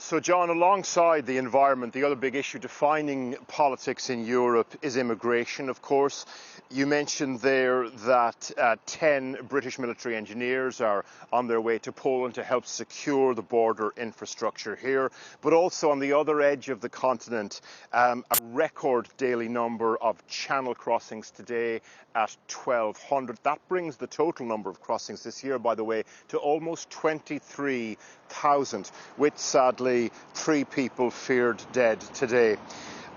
So, John, alongside the environment, the other big issue defining politics in Europe is immigration, of course. You mentioned there that 10 British military engineers are on their way to Poland to help secure the border infrastructure here. But also on the other edge of the continent, a record daily number of channel crossings today at 1,200. That brings the total number of crossings this year, by the way, to almost 23,000, with sadly 3 people feared dead today.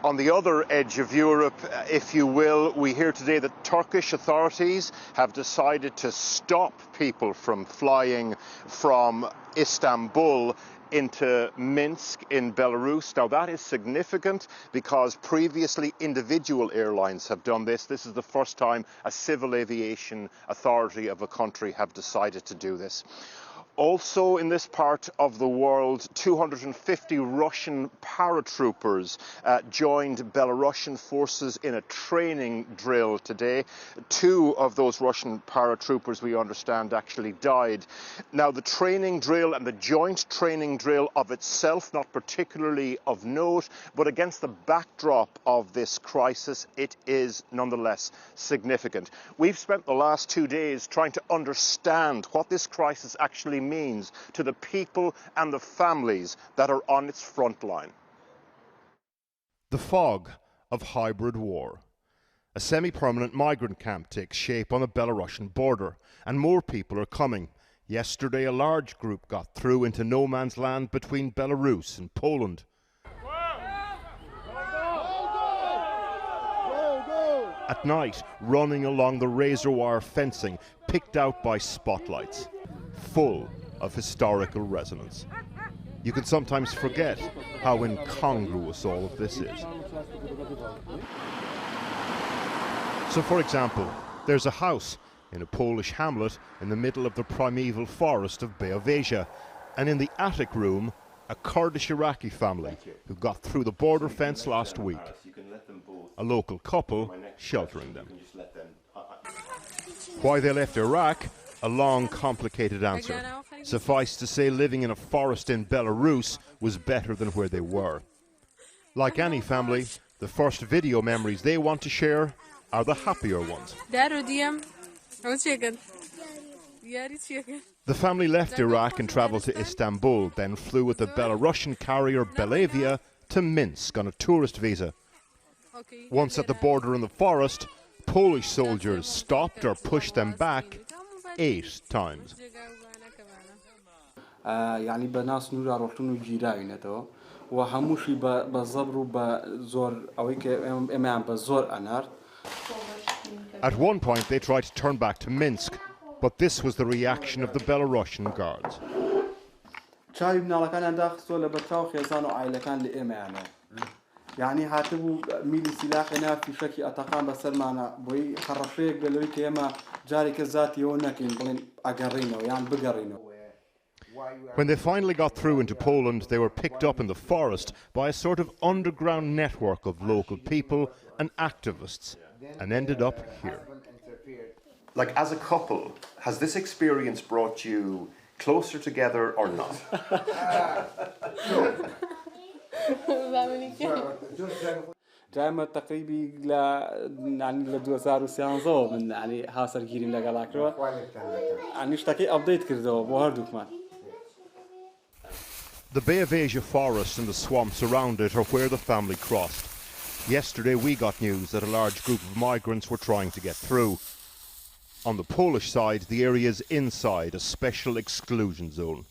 On the other edge of Europe, if you will, we hear today that Turkish authorities have decided to stop people from flying from Istanbul into Minsk in Belarus. Now that is significant because previously individual airlines have done this. This is the first time a civil aviation authority of a country have decided to do this. Also in this part of the world, 250 Russian paratroopers joined Belarusian forces in a training drill today. 2 of those Russian paratroopers, we understand, actually died. Now, the training drill and the joint training drill of itself, not particularly of note, but against the backdrop of this crisis, it is nonetheless significant. We've spent the last 2 days trying to understand what this crisis actually means to the people and the families that are on its front line. The fog of hybrid war. A semi-permanent migrant camp takes shape on the Belarusian border, and more people are coming. Yesterday, a large group got through into no man's land between Belarus and Poland. At night, running along the razor wire fencing picked out by spotlights, full of historical resonance. You can sometimes forget how incongruous all of this is. So, for example, there's a house in a Polish hamlet in the middle of the primeval forest of Bialystok, and in the attic room, a Kurdish Iraqi family who got through the border fence last week. A local couple sheltering them. Why they left Iraq? A long, complicated answer. Suffice to say, living in a forest in Belarus was better than where they were. Like any family, the first video memories they want to share are the happier ones. The family left Iraq and travelled to Istanbul, then flew with the Belarusian carrier Belavia to Minsk on a tourist visa. Once at the border in the forest, Polish soldiers stopped or pushed them back 8 times. At one point they tried to turn back to Minsk, but this was the reaction of the Belarusian guards. يعني حاتبو ميلي سلاحنا في شكل أتقام بسرمانا بوي خرشيك بلويك يما جاري كزاتي ونكين بلين أقرينو يعني بقرينو. When they finally got through into Poland, they were picked up in the forest by a sort of underground network of local people and activists, and ended up here. Like, as a couple, has this experience brought you closer together or not? دائما تقريبي لا يعني لدو صاروا سيانزو من يعني حاصل جيرين لقلاكرو يعني اشتكي أبديت كردو بوهردو كمان. The Bialystok forest and the swamps around it are where the family crossed. Yesterday we got news that a large group of migrants were trying to get through. On the Polish side, the area is inside a special exclusion zone.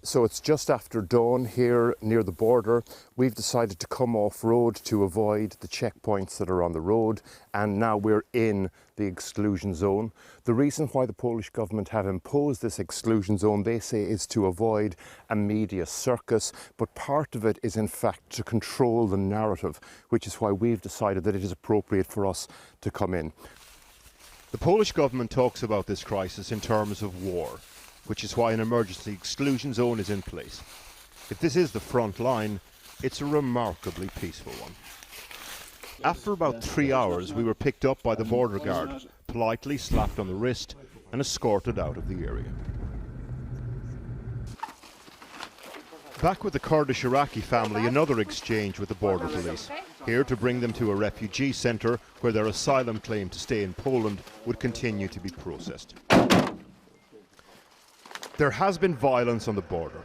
So it's just after dawn here near the border. We've decided to come off-road to avoid the checkpoints that are on the road, and now we're in the exclusion zone. The reason why the Polish government have imposed this exclusion zone, they say, is to avoid a media circus, but part of it is in fact to control the narrative, which is why we've decided that it is appropriate for us to come in. The Polish government talks about this crisis in terms of war, which is why an emergency exclusion zone is in place. If this is the front line, it's a remarkably peaceful one. After about 3 hours, we were picked up by the border guard, politely slapped on the wrist and escorted out of the area. Back with the Kurdish Iraqi family, another exchange with the border police. Here to bring them to a refugee centre where their asylum claim to stay in Poland would continue to be processed. There has been violence on the border,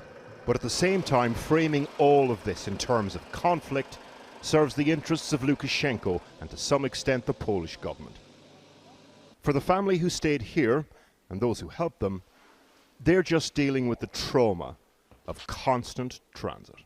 but at the same time framing all of this in terms of conflict serves the interests of Lukashenko and to some extent the Polish government. For the family who stayed here, and those who helped them, they're just dealing with the trauma of constant transit.